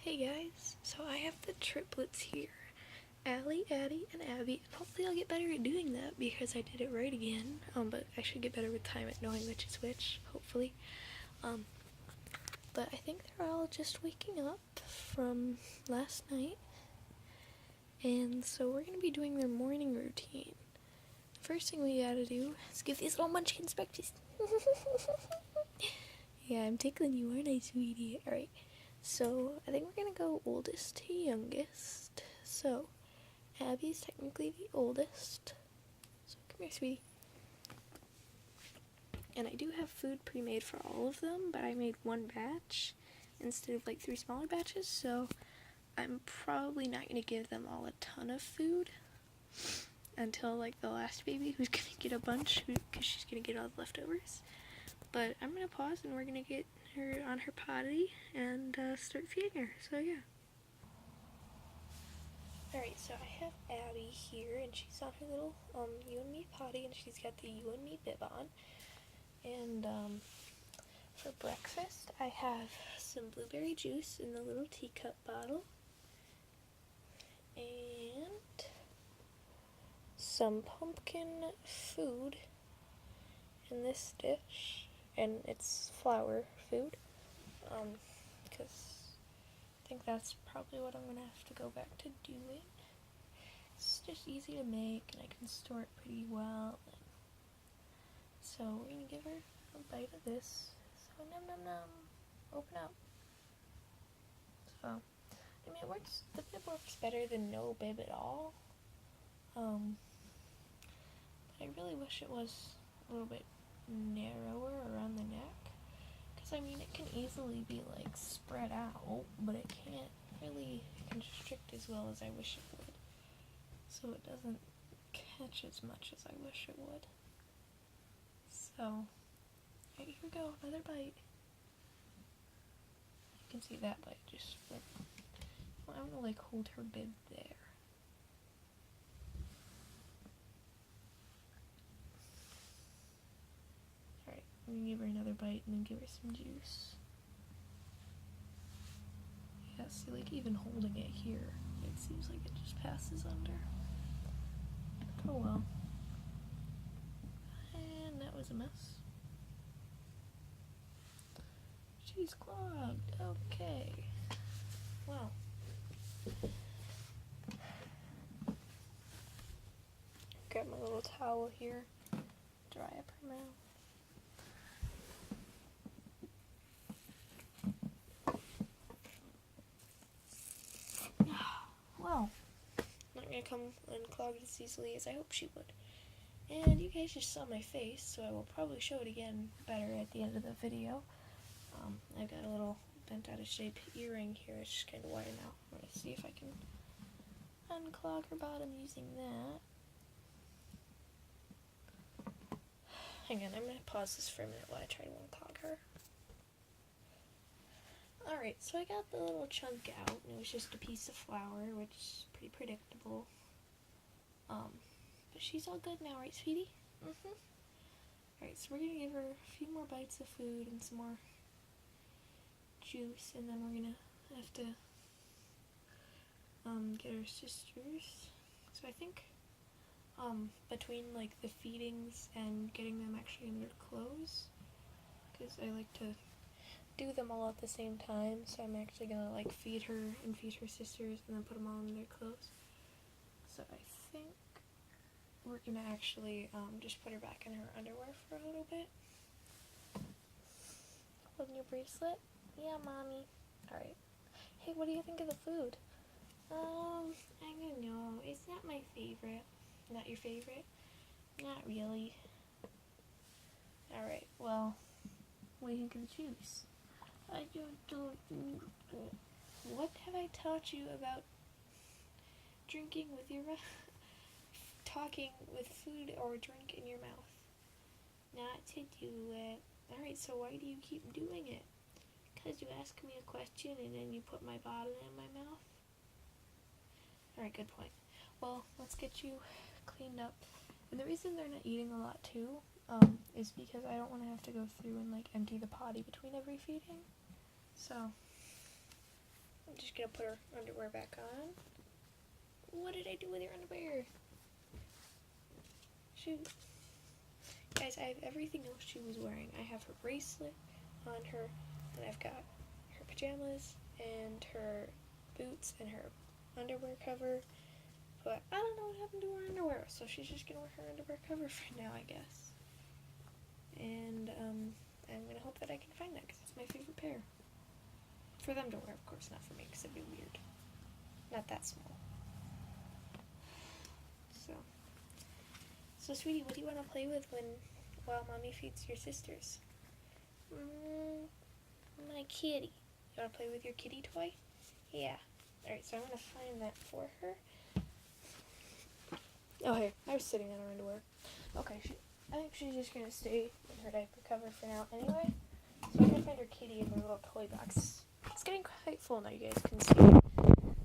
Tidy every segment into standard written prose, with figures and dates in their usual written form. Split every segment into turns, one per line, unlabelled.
Hey guys, so I have the triplets here, Allie, Addie, and Abby, and hopefully I'll get better at doing that because I did it right again, but I should get better with time at knowing which is which, hopefully. But I think they're all just waking up from last night, and so we're going to be doing their morning routine. The first thing we gotta do is give these little munchkins breakfast. Yeah, I'm tickling you, aren't I, sweetie? Alright. So, I think we're gonna go oldest to youngest. So, Abby's technically the oldest. So, come here, sweetie. And I do have food pre-made for all of them, but I made one batch instead of like 3 smaller batches, so I'm probably not gonna give them all a ton of food until like the last baby, who's gonna get a bunch because she's gonna get all the leftovers. But I'm gonna pause and we're gonna get her on her potty and start feeding her. So yeah. Alright, so I have Abby here, and she's on her little You and Me potty, and she's got the You and Me bib on. And for breakfast, I have some blueberry juice in the little teacup bottle, and some pumpkin food in this dish, and it's flour food, because I think that's probably what I'm going to have to go back to doing. It's just easy to make, and I can store it pretty well. So we're going to give her a bite of this. So num num num, open up. So, I mean, it works, the bib works better than no bib at all. But I really wish it was a little bit narrower around the neck. Because, I mean, it can easily be, like, spread out, but it can't really constrict as well as I wish it would. So it doesn't catch as much as I wish it would. So, right, here we go, another bite. You can see that bite just went. Well, I'm gonna, like, hold her bib there. Alright, I'm gonna give her another bite and then give her some juice. Yeah, see, like, even holding it here, it seems like it just passes under. Oh well. And that was a mess. She's clogged. Okay. Well. Grab my little towel here. Dry up her mouth. Well, not gonna come unclogged as easily as I hope she would. And you guys just saw my face, so I will probably show it again better at the end of the video. I've got a little bent out of shape earring here. It's just kind of wired now. I'm gonna see if I can unclog her bottom using that. Hang on, I'm gonna pause this for a minute while I try to unclog her. Alright, so I got the little chunk out, and it was just a piece of flour, which is pretty predictable. But she's all good now, right, sweetie? Alright, so we're gonna give her a few more bites of food and some more juice, and then we're gonna have to get her sisters. So I think between like the feedings and getting them actually in their clothes, because I like to do them all at the same time, so I'm actually gonna like feed her and feed her sisters and then put them all in their clothes. So I think we're gonna actually just put her back in her underwear for a little bit. Holding your bracelet? Yeah, mommy. Alright. Hey, what do you think of the food? I don't know. It's not my favorite. Not your favorite? Not really. Alright, well, what do you think of the juice? I don't. What have I taught you about drinking with your mouth? Talking with food or drink in your mouth? Not to do it. Alright, so why do you keep doing it? Because you ask me a question and then you put my bottle in my mouth? Alright, good point. Well, let's get you cleaned up. And the reason they're not eating a lot too is because I don't want to have to go through and like empty the potty between every feeding. So, just gonna put her underwear back on. What did I do with your underwear? Shoot. Guys, I have everything else she was wearing. I have her bracelet on her, and I've got her pajamas, and her boots, and her underwear cover. But I don't know what happened to her underwear, so she's just gonna wear her underwear cover for now, I guess. And I'm gonna hope that I can find that, because it's my favorite pair. For them to wear, of course, not for me, because it'd be weird. Not that small. So sweetie, what do you want to play with while mommy feeds your sisters? My kitty. You want to play with your kitty toy? Yeah. Alright, so I'm going to find that for her. Oh, hey, I was sitting on her underwear. Okay, I think she's just going to stay in her diaper cover for now anyway. So I'm going to find her kitty in their little toy box. It's getting quite full now, you guys can see.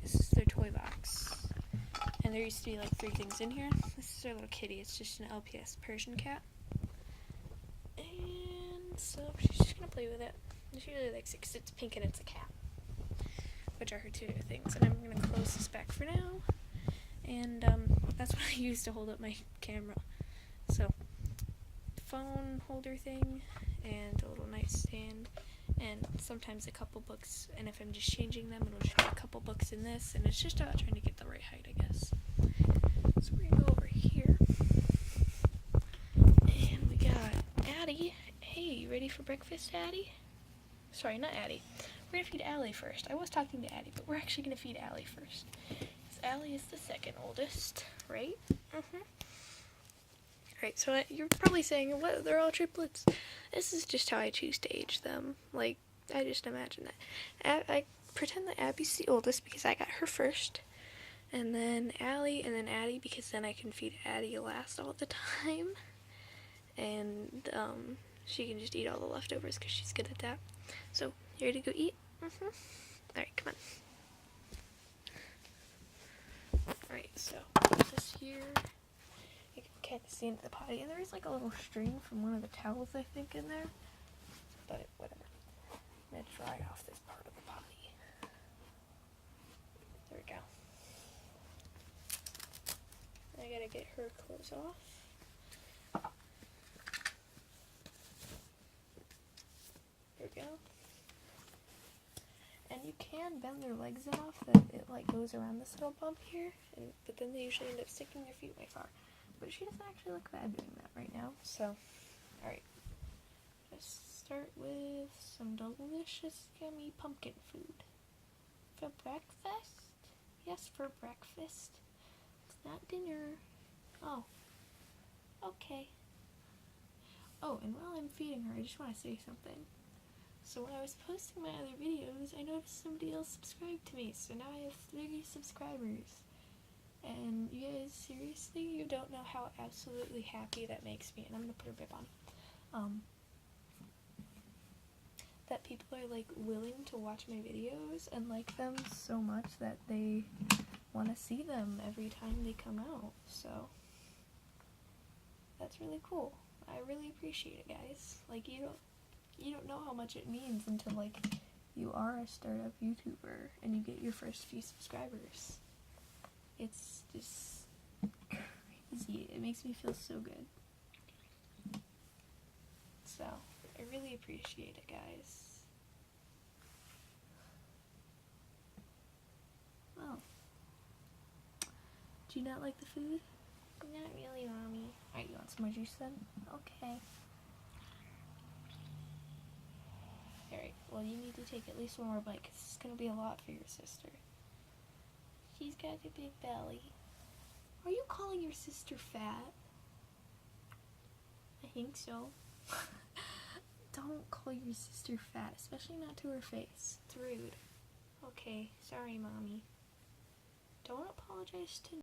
This is their toy box. And there used to be like 3 things in here. This is our little kitty. It's just an LPS Persian cat. And so she's just going to play with it. She really likes it because it's pink and it's a cat. Which are her 2 new things. And I'm going to close this back for now. And that's what I use to hold up my camera. So, phone holder thing, and a little nightstand, and sometimes a couple books, and if I'm just changing them, it'll just be a couple books in this, and it's just about trying to get the right height, I guess. So we're gonna go over here, and we got Addie. Hey, you ready for breakfast, Addie? Sorry, not Addie. We're gonna feed Allie first. I was talking to Addie, but we're actually gonna feed Allie first. Allie is the second oldest, right? Right, so you're probably saying, what, they're all triplets? This is just how I choose to age them. Like, I just imagine that. I pretend that Abby's the oldest because I got her first. And then Allie, and then Addie, because then I can feed Addie last all the time. And she can just eat all the leftovers because she's good at that. So, you ready to go eat? Alright, come on. Alright, so this here, you can kind of see into the potty, and there is like a little string from one of the towels, I think, in there, but whatever. I'm going to dry off this part of the potty. There we go. I gotta get her clothes off. There we go. And you can bend their legs enough that it like goes around this little bump here, but then they usually end up sticking their feet way far. But she doesn't actually look bad doing that right now, so, alright. Let's start with some delicious, yummy pumpkin food. For breakfast? Yes, for breakfast. It's not dinner. Oh. Okay. Oh, and while I'm feeding her, I just want to say something. So when I was posting my other videos, I noticed somebody else subscribed to me, so now I have 30 subscribers. And you guys, seriously, you don't know how absolutely happy that makes me, and I'm gonna put a bib on. That people are, like, willing to watch my videos and like them so much that they want to see them every time they come out, so that's really cool. I really appreciate it, guys. Like, you don't know how much it means until, like, you are a startup YouTuber and you get your first few subscribers. It's just crazy. It makes me feel so good. So, I really appreciate it, guys. Oh. Do you not like the food? Not really, Mommy. Alright, you want some more juice then? Okay. Alright, well, you need to take at least one more bite, because it's going to be a lot for your sister. She's got a big belly. Are you calling your sister fat? I think so. Don't call your sister fat, especially not to her face. It's rude. Okay, sorry, Mommy. Don't apologize to